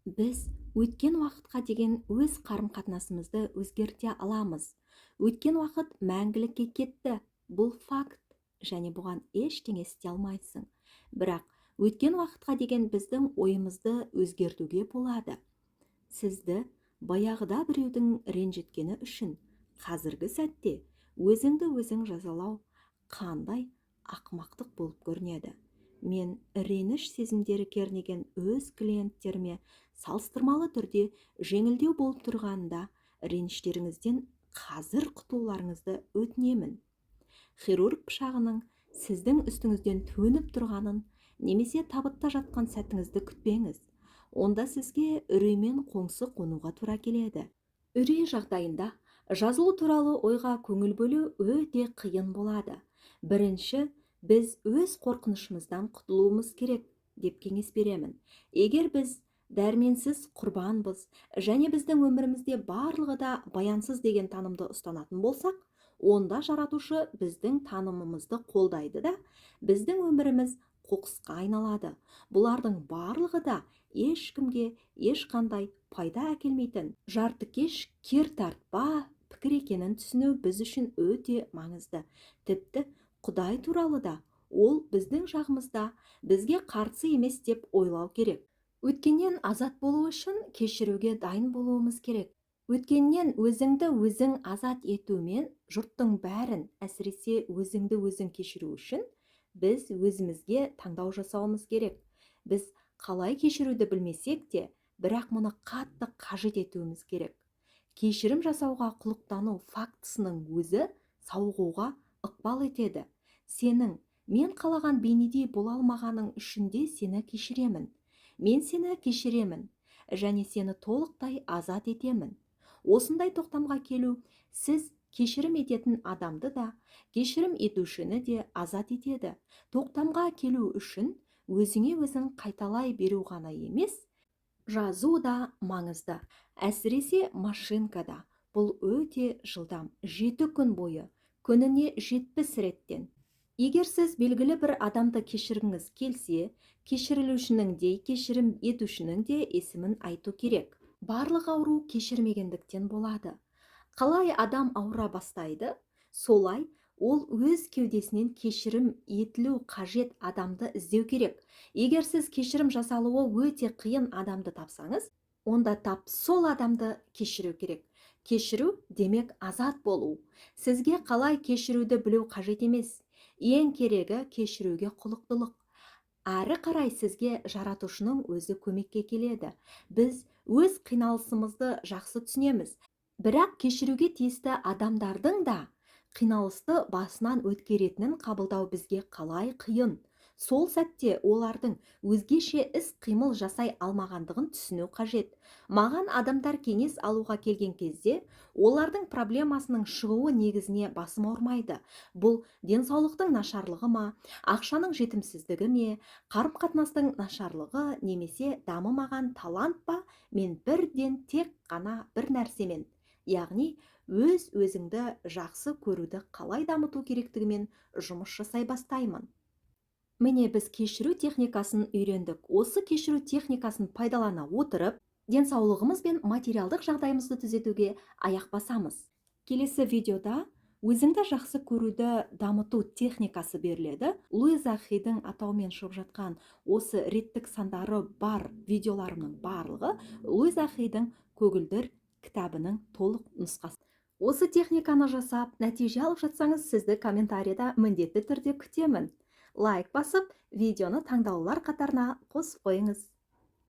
Біз өткен уақытқа деген өз қарым-қатынасымызды өзгерте аламыз. Өткен уақыт мәңгілікке кетті. Бұл факт, және бұған ештеңе істей алмайсың. Бірақ өткен уақытқа деген біздің ойымызды өзгертуге болады. Сізді баяғыда біреудің ренжіткені үшін қазіргі сәтте өзіңді өзің жазалау қандай ақымақтық болып көрінеді. Мен реніш сезімдері кернеген өз клиенттеріме салыстырмалы түрде жеңілдеу болып тұрғанда реніштеріңізден қазір құтылуларыңызды өтінемін. Хирург пышағының сіздің үстіңізден төніп тұрғанын немесе табытта жатқан сәтіңізді күтпеңіз. Онда сізге үреймен қоңсы қонуға тура келеді. Үрей жағдайында жазылу туралы ойға көңіл бөлу өте қиын болады. Бірінші, біз өз қорқынышымыздан құтылуымыз керек деп кеңес беремін. Егер біз дәрменсіз құрбанбыз және біздің өмірімізде барлығы да баянсыз деген танымды ұстанатын болсақ, онда жаратушы біздің танымымызды қолдайды да біздің өміріміз қоқысқа айналады. Бұлардың барлығы да ешкімге ешқандай пайда әкелмейтін жартыкеш кер тартпа пікір екенін түсіну біз үшін өте маңызды. Тіпті Құдай туралы да ол біздің жағымызда, бізге қарсы емес деп ойлау керек. Өткеннен азат болу үшін кешіруге дайын болуымыз керек. Өткеннен өзіңді өзің азат етумен жұрттың бәрін, әсіресе өзіңді өзің кешіру үшін біз өзімізге таңдау жасауымыз керек. Біз қалай кешіруді білмесек те, бірақ мұны қатты қажет етуіміз керек. Кешірім жасауға құлықтану фактісінің өзі сауығуға ықпал етеді. Сенің мен қалаған бейнеде бола алмағаның үшін де сені кешіремін. Мен сені кешіремін және сені толықтай азат етемін. Осындай тоқтамға келу сіз кешірім ететін адамды да, кешірім етушіні де азат етеді. Тоқтамға келу үшін өзіңе өзің қайталай беру ғана емес, жазу да маңызды. Әсіресе машинкада бұл өте жылдам, 7 күн бойы, күніне 70 реттен. Егер сіз белгілі бір адамды кешіргіңіз келсе, кешірілушінің де, кешірім етушінің де есімін айту керек. Барлық ауру кешірмегендіктен болады. Қалай адам ауыра бастайды, солай ол өз кеудесінен кешірім етілу қажет адамды іздеу керек. Егер сіз кешірім жасалуы өте қиын адамды тапсаңыз, онда тап сол адамды кешіру керек. Кешіру демек азат болу. Сізге қалай кешіруді білу қажет емес. Ең керегі кешіруге құлықтылық. Әрі қарай сізге жаратушының өзі көмекке келеді. Біз өз қиналысымызды жақсы түсінеміз. Бірақ кешіруге тиісті адамдардың да қиналысты басынан өткеретінін қабылдау бізге қалай қиын. Сол сәтте олардың өзгеше іс-қимыл жасай алмағандығын түсіну қажет. Маған адамдар кеңес алуға келген кезде, олардың проблемасының шығуы негізіне басым ауырмайды. Бұл денсаулықтың нашарлығы ма, ақшаның жетімсіздігі ме, қарым-қатынастың нашарлығы немесе дамымаған талант па, мен бірден тек қана бір нәрсемен, яғни өз өзіңді жақсы көруді қалай дамыту керектігімен жұмыс жасай бастаймын. Міне біз кешіру техникасын үйрендік. Осы кешіру техникасын пайдалана отырып, денсаулығымыз бен материалдық жағдайымызды түзетуге аяқ басамыз. Келесі видеода өзіңді жақсы көруді дамыту техникасы беріледі. Луиза Хейдің атауымен шығып жатқан осы реттік сандары бар видеоларымның барлығы Луиза Хейдің көгілдір кітабының толық нұсқасы. Осы техниканы жасап, нәтиже алып жатсаңыз, сізді комментарийда міндетті түрде күтемін. Лайк басып, видеоны таңдаулар қатарына қосып қойыңыз.